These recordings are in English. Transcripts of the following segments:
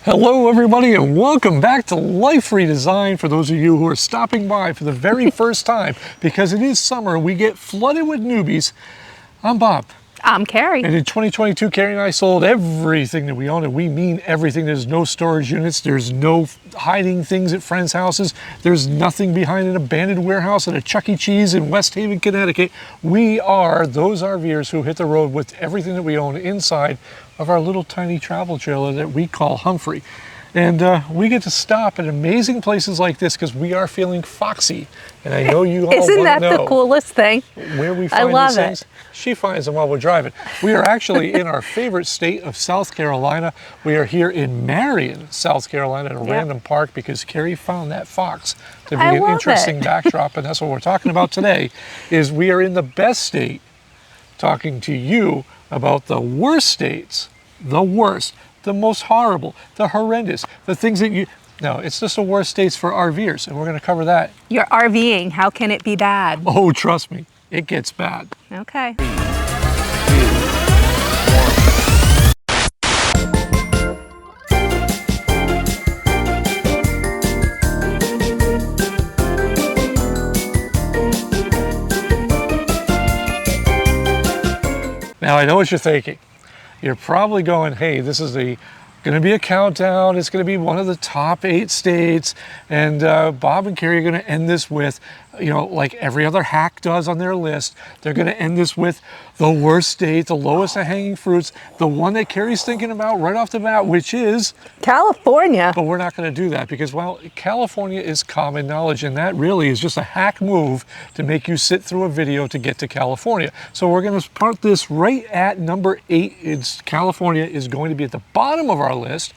Hello everybody and welcome back to Life Redesigned. For those of you who are stopping by for the very first time, because it is summer, we get flooded with newbies. I'm Bob. I'm Carrie. And in 2022, Carrie and I sold everything that we own, and we mean everything. There's no storage units, there's no hiding things at friends' houses, there's nothing behind an abandoned warehouse at a Chuck E. Cheese in West Haven, Connecticut. We are those RVers who hit the road with everything that we own inside of our little tiny travel trailer that we call Humphrey. And we get to stop at amazing places like this because we are feeling foxy. And I know you all want to know. Isn't that the coolest thing? Where we find these things. She finds them while we're driving. We are actually in our favorite state of South Carolina. We are here in Marion, South Carolina, in a random park because Carrie found that fox to be an interesting backdrop. And that's what we're talking about today, is we are in the best state talking to you about the worst states, the worst, the most horrible, the horrendous, the things that you, no, it's just the worst states for RVers, and we're going to cover that. You're RVing, how can it be bad? Oh, trust me, it gets bad. Okay. Now, I know what you're thinking. You're probably going, hey, this is going to be a countdown. It's going to be one of the top 8 states. And Bob and Carrie are going to end this with, you know, like every other hack does on their list. They're going to end this with the worst state, the lowest of hanging fruits, the one that Carrie's thinking about right off the bat, which is California. But we're not going to do that because, well, California is common knowledge, and that really is just a hack move to make you sit through a video to get to California. So we're going to start this right at number 8. California is going to be at the bottom of our list,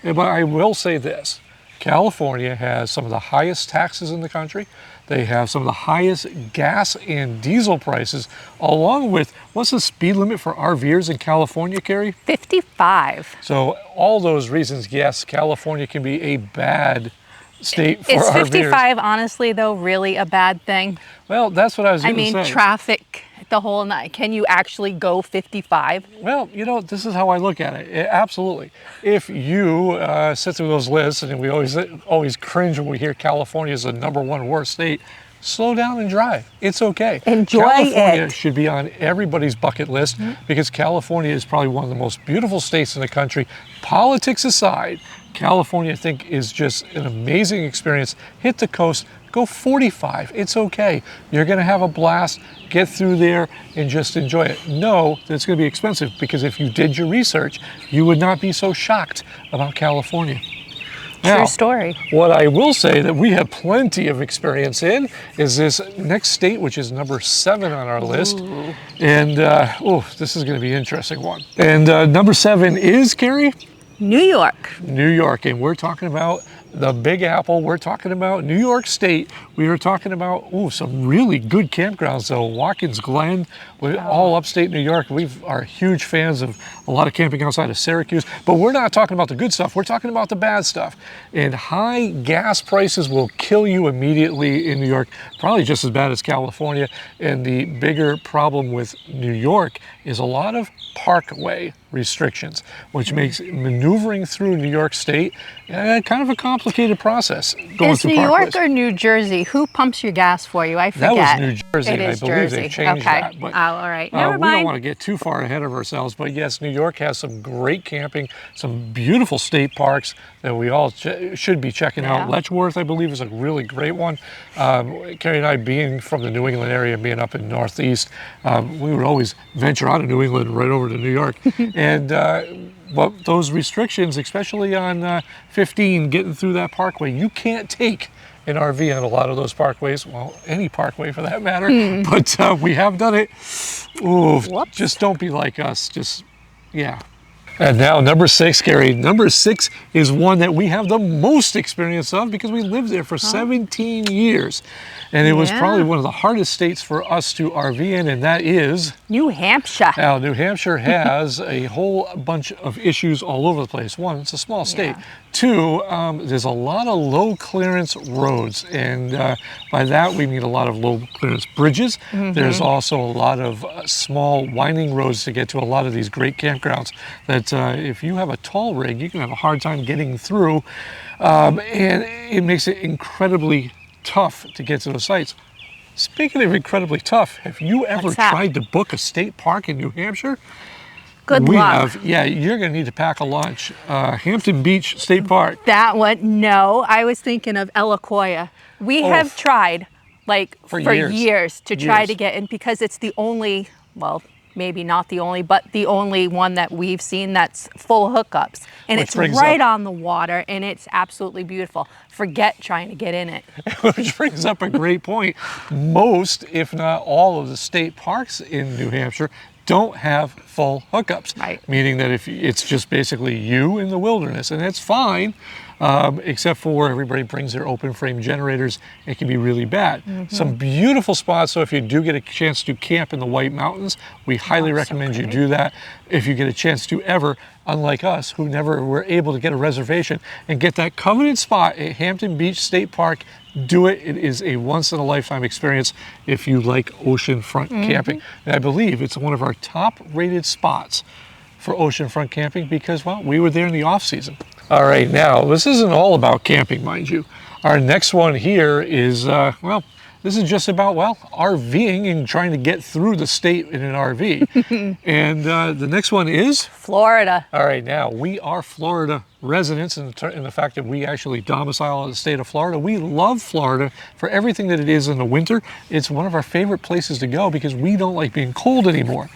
but I will say this. California has some of the highest taxes in the country. They have some of the highest gas and diesel prices, along with, what's the speed limit for RVers in California, Carrie? 55. So all those reasons, yes, California can be a bad state for RVers. Is 55 honestly though really a bad thing? Well, that's what I was going to say. I mean, traffic the whole night. Can you actually go 55? Well, you know, this is how I look at it. Absolutely. If you sit through those lists, and we always cringe when we hear California is the #1 worst state, slow down and drive. It's okay. Enjoy California it. should be on everybody's bucket list because California is probably one of the most beautiful states in the country. Politics aside, California, I think, is just an amazing experience. Hit the coast, go 45. It's okay. You're going to have a blast. Get through there and just enjoy it. Know that it's going to be expensive because if you did your research, you would not be so shocked about California. Now, true story. What I will say that we have plenty of experience in is this next state, which is number 7 on our list. Ooh. And, this is going to be an interesting one. And number 7 is, Carrie? New York. New York, and we're talking about the Big Apple. We're talking about New York State. We are talking about some really good campgrounds though. Watkins Glen, all upstate New York. We are huge fans of a lot of camping outside of Syracuse, but we're not talking about the good stuff. We're talking about the bad stuff. And high gas prices will kill you immediately in New York, probably just as bad as California. And the bigger problem with New York is a lot of parkway restrictions, which makes maneuvering through New York State kind of a complicated process. Is New York or New Jersey? Who pumps your gas for you? I forget. That was New Jersey. It is I believe Jersey. they've changed that. But, all right. Never mind. We don't want to get too far ahead of ourselves, but yes, New York has some great camping, some beautiful state parks that we all should be checking out. Letchworth, I believe, is a really great one. Carrie and I, being from the New England area, being up in Northeast, we would always venture out of New England right over to New York. And but those restrictions, especially on 15, getting through that parkway, you can't take an RV on a lot of those parkways. Well, any parkway for that matter. But we have done it. Ooh, just don't be like us. Just, yeah. And now number 6, Carrie. Number 6 is one that we have the most experience of because we lived there for 17 years. And it was probably one of the hardest states for us to RV in, and that is New Hampshire. Now, New Hampshire has a whole bunch of issues all over the place. One, it's a small state. Yeah. Two, there's a lot of low clearance roads, and by that we mean a lot of low clearance bridges. There's also a lot of small winding roads to get to a lot of these great campgrounds that if you have a tall rig, you can have a hard time getting through, and it makes it incredibly tough to get to those sites. Speaking of incredibly tough, have you ever What's that? tried to book a state park in New Hampshire? Good We luck. have. Yeah, you're going to need to pack a lunch. Hampton Beach State Park. That one, no. I was thinking of Elacoya. We have tried, like, For for years. years to try Years. to get in because it's the only, well, maybe not the only, but the only one that we've seen that's full hookups. And Which it's brings right up- on the water, and it's absolutely beautiful. Forget trying to get in it. Which brings up a great point. Most, if not all, of the state parks in New Hampshire don't have full hookups. Right. Meaning that if it's just basically you in the wilderness, and it's fine, except for everybody brings their open frame generators. It can be really bad. Some beautiful spots. So if you do get a chance to camp in the White Mountains, we highly so recommend you great. do that. If you get a chance to ever, unlike us, who never were able to get a reservation and get that coveted spot at Hampton Beach State Park, do it. It is a once-in-a-lifetime experience if you like oceanfront camping. And I believe it's one of our top-rated spots for oceanfront camping because, well, we were there in the off-season. All right, now, this isn't all about camping, mind you. Our next one here is, well, this is just about, well, RVing and trying to get through the state in an RV. And the next one is? Florida. All right, now, we are Florida residents in the fact that we actually domicile in the state of Florida. We love Florida for everything that it is in the winter. It's one of our favorite places to go because we don't like being cold anymore.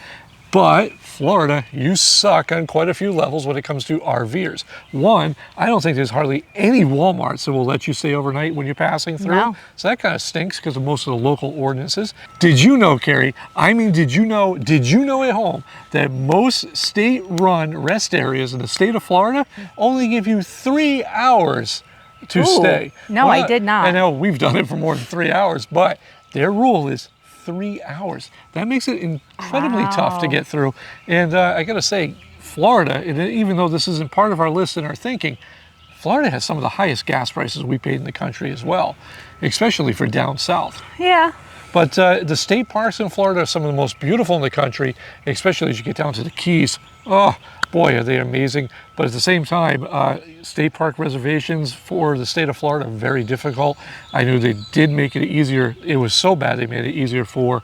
But Florida, you suck on quite a few levels when it comes to RVers. One, I don't think there's hardly any Walmarts that will let you stay overnight when you're passing through. No. So that kind of stinks because of most of the local ordinances. Did you know, Carrie, did you know at home that most state-run rest areas in the state of Florida only give you 3 hours to Ooh, stay? no, I did not. I know we've done it for more than 3 hours, but their rule is 3 hours. That makes it incredibly tough to Wow. get through. And I gotta say, Florida, and even though this isn't part of our list in our thinking, Florida has some of the highest gas prices we paid in the country as well, especially for down south. Yeah. But the state parks in Florida are some of the most beautiful in the country, especially as you get down to the Keys. Oh, boy, are they amazing. But at the same time, state park reservations for the state of Florida are very difficult. I knew they did make it easier. It was so bad they made it easier for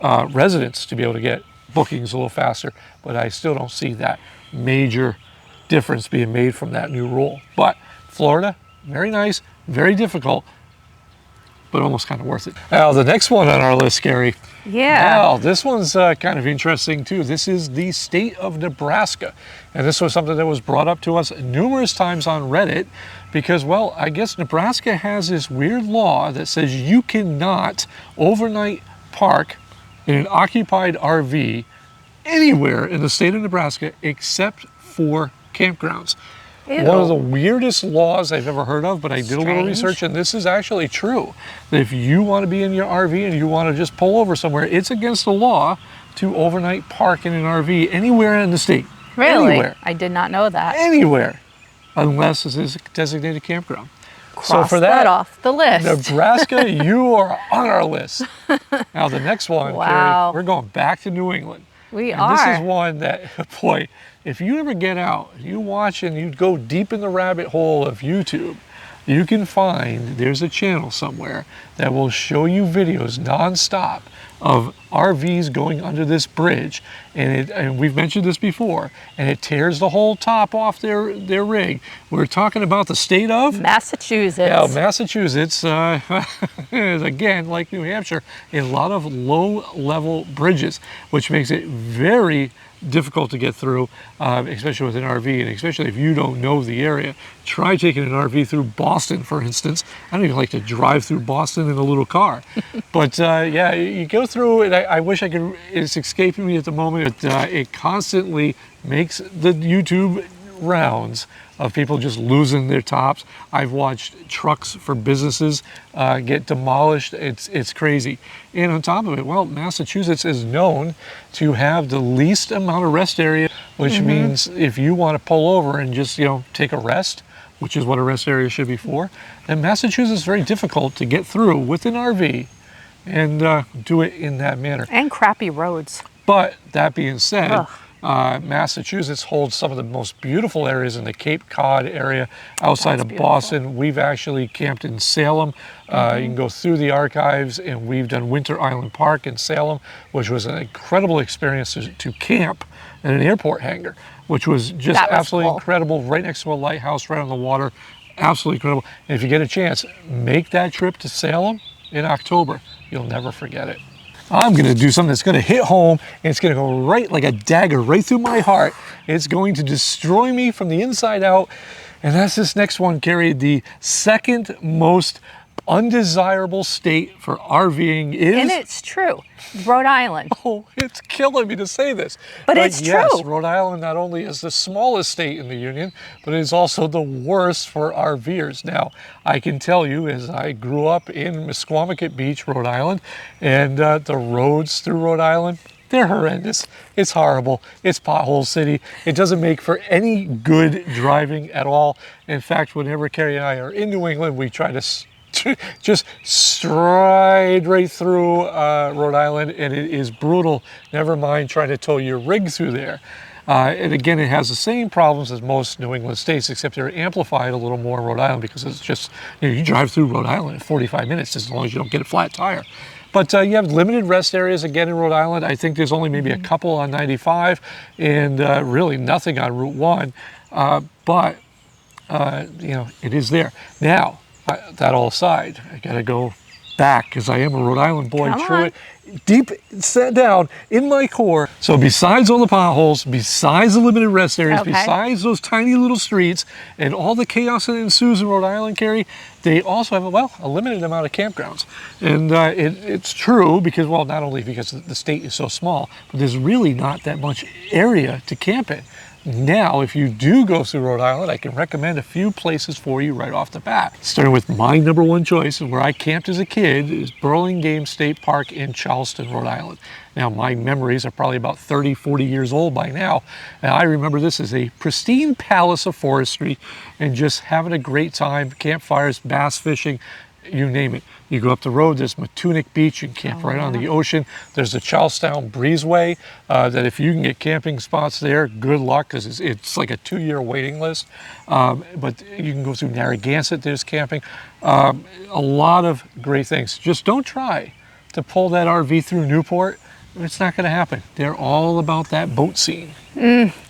residents to be able to get bookings a little faster. But I still don't see that major difference being made from that new rule. But Florida, very nice, very difficult, but almost kind of worth it. Now, the next one on our list, Gary. Yeah. Now, this one's kind of interesting too. This is the state of Nebraska. And this was something that was brought up to us numerous times on Reddit because, well, I guess Nebraska has this weird law that says you cannot overnight park in an occupied RV anywhere in the state of Nebraska except for campgrounds. Ew. One of the weirdest laws I've ever heard of, but I did a little Strange. research and this is actually true. That if you want to be in your RV and you want to just pull over somewhere, it's against the law to overnight park in an RV anywhere in the state. Really? Anywhere. I did not know that. Anywhere. Unless it is a designated campground. Cross that off the list. Nebraska, you are on our list. Now the next one, Wow. Carrie, we're going back to New England. We And are. this is one that, boy, if you ever get out, you watch and you go deep in the rabbit hole of YouTube, you can find there's a channel somewhere that will show you videos nonstop of RVs going under this bridge, and we've mentioned this before, and it tears the whole top off their rig. We're talking about the state of Massachusetts. yeah, Massachusetts, is again, like New Hampshire, a lot of low-level bridges, which makes it very difficult to get through, especially with an RV, and especially if you don't know the area. Try taking an RV through Boston, for instance. I don't even like to drive through Boston in a little car. But yeah, you go through it. I wish I could, it's escaping me at the moment. It constantly makes the YouTube rounds of people just losing their tops. I've watched trucks for businesses get demolished. It's crazy. And on top of it, well, Massachusetts is known to have the least amount of rest area, which means if you want to pull over and just, take a rest, which is what a rest area should be for, then Massachusetts is very difficult to get through with an RV and do it in that manner. And crappy roads. But that being said, Massachusetts holds some of the most beautiful areas in the Cape Cod area outside of Boston. We've actually camped in Salem. You can go through the archives, and we've done Winter Island Park in Salem, which was an incredible experience to camp in an airport hangar, which was just absolutely incredible, right next to a lighthouse, right on the water. Absolutely incredible. And if you get a chance, make that trip to Salem in October. You'll never forget it. I'm going to do something that's going to hit home, and it's going to go right like a dagger right through my heart. It's going to destroy me from the inside out. And that's this next one, Carrie. The second most undesirable state for RVing is... And it's true. Rhode Island. Oh, it's killing me to say this. But it's yes, true. Rhode Island not only is the smallest state in the Union, but it is also the worst for RVers. Now, I can tell you, as I grew up in Misquamicut Beach, Rhode Island, and the roads through Rhode Island, they're horrendous. It's horrible. It's pothole city. It doesn't make for any good driving at all. In fact, whenever Carrie and I are in New England, we try to just stride right through Rhode Island, and it is brutal. Never mind trying to tow your rig through there. And again, it has the same problems as most New England states, except they're amplified a little more in Rhode Island because it's just, you drive through Rhode Island in 45 minutes as long as you don't get a flat tire. But you have limited rest areas again in Rhode Island. I think there's only maybe a couple on 95 and really nothing on Route 1. But it is there. Now, that all aside, I gotta go back because I am a Rhode Island boy. True it, deep set down in my core. So besides all the potholes, besides the limited rest areas, besides those tiny little streets and all the chaos that ensues in Rhode Island, Carrie, they also have a limited amount of campgrounds. And it's true because, well, not only because the state is so small, but there's really not that much area to camp in. Now, if you do go through Rhode Island, I can recommend a few places for you right off the bat. Starting with my number one choice, and where I camped as a kid, is Burlingame State Park in Charleston, Rhode Island. Now, my memories are probably about 30, 40 years old by now, and I remember this as a pristine palace of forestry and just having a great time, campfires, bass fishing, you name it. You go up the road, there's Matunic Beach, you can camp right on the ocean. There's the Charlestown Breezeway, that if you can get camping spots there, good luck, because it's like a 2-year waiting list. But you can go through Narragansett, there's camping. A lot of great things. Just don't try to pull that RV through Newport. It's not going to happen. They're all about that boat scene.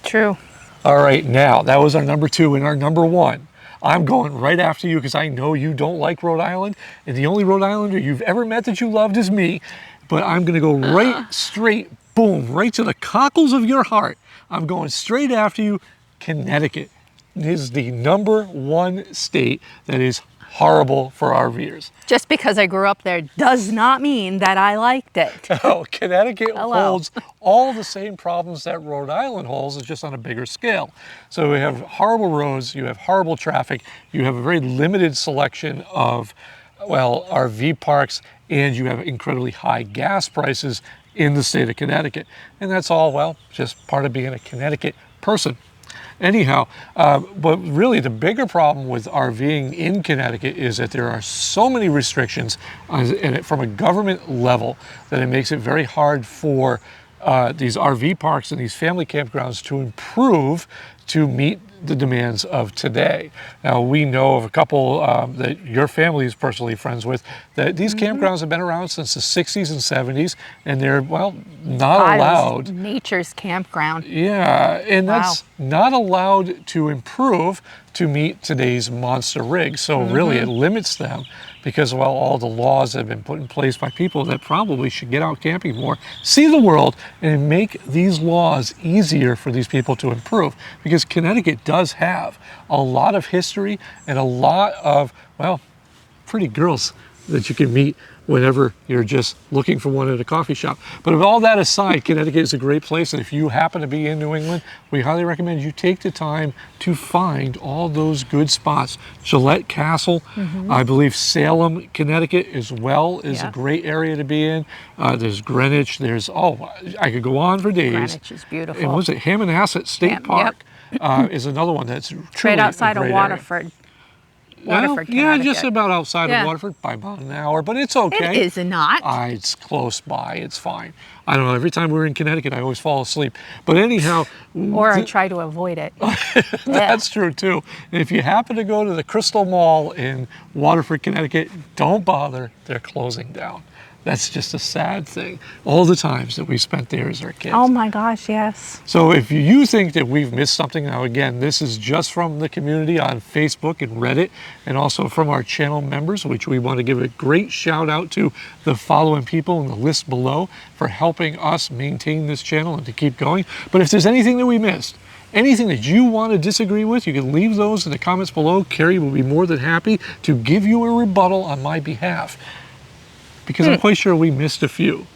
True. All right, now, that was our number 2 and our number 1. I'm going right after you because I know you don't like Rhode Island, and the only Rhode Islander you've ever met that you loved is me, but I'm going to go right straight, boom, right to the cockles of your heart. I'm going straight after you. Connecticut is the number 1 state that is horrible for RVers. Just because I grew up there does not mean that I liked it. Oh, Connecticut holds all the same problems that Rhode Island holds, it's just on a bigger scale. So we have horrible roads, you have horrible traffic, you have a very limited selection of, RV parks, and you have incredibly high gas prices in the state of Connecticut. And that's all, just part of being a Connecticut person. Anyhow, but really the bigger problem with RVing in Connecticut is that there are so many restrictions from a government level that it makes it very hard for these RV parks and these family campgrounds to improve to meet the demands of today. Now, we know of a couple that your family is personally friends with, that these campgrounds have been around since the 60s and 70s, and they're, not allowed. Nature's campground. Yeah, and that's not allowed to improve to meet today's monster rigs. So really it limits them because, all the laws that have been put in place by people that probably should get out camping more, see the world, and make these laws easier for these people to improve. Because Connecticut does have a lot of history and a lot of, pretty girls that you can meet whenever you're just looking for one at a coffee shop. But of all that aside, Connecticut is a great place, and if you happen to be in New England, we highly recommend you take the time to find all those good spots. Gillette Castle, I believe Salem, Connecticut as well is a great area to be in. There's Greenwich, there's, I could go on for days. Greenwich is beautiful. And was it Hammonasset State Park is another one that's truly right outside a of great Waterford. area. Waterford, Yeah, Connecticut. just about outside of Waterford by about an hour, but it's okay. It is not. It's close by, it's fine. I don't know, every time we're in Connecticut, I always fall asleep. But anyhow. Or I try to avoid it. That's true too. And if you happen to go to the Crystal Mall in Waterford, Connecticut, don't bother, they're closing down. That's just a sad thing. All the times that we spent there as our kids. Oh my gosh, yes. So if you think that we've missed something, now again, this is just from the community on Facebook and Reddit, and also from our channel members, which we want to give a great shout out to the following people in the list below for helping us maintain this channel and to keep going. But if there's anything that we missed, anything that you want to disagree with, you can leave those in the comments below. Carrie will be more than happy to give you a rebuttal on my behalf, because I'm quite sure we missed a few.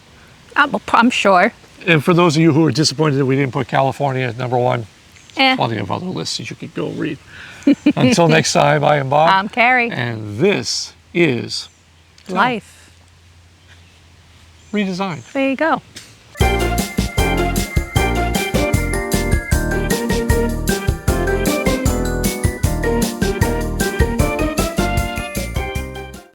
I'm sure. And for those of you who are disappointed that we didn't put California at #1, plenty of other lists that you could go read. Until next time, I am Bob. I'm Carrie. And this is Life Redesigned. There you go.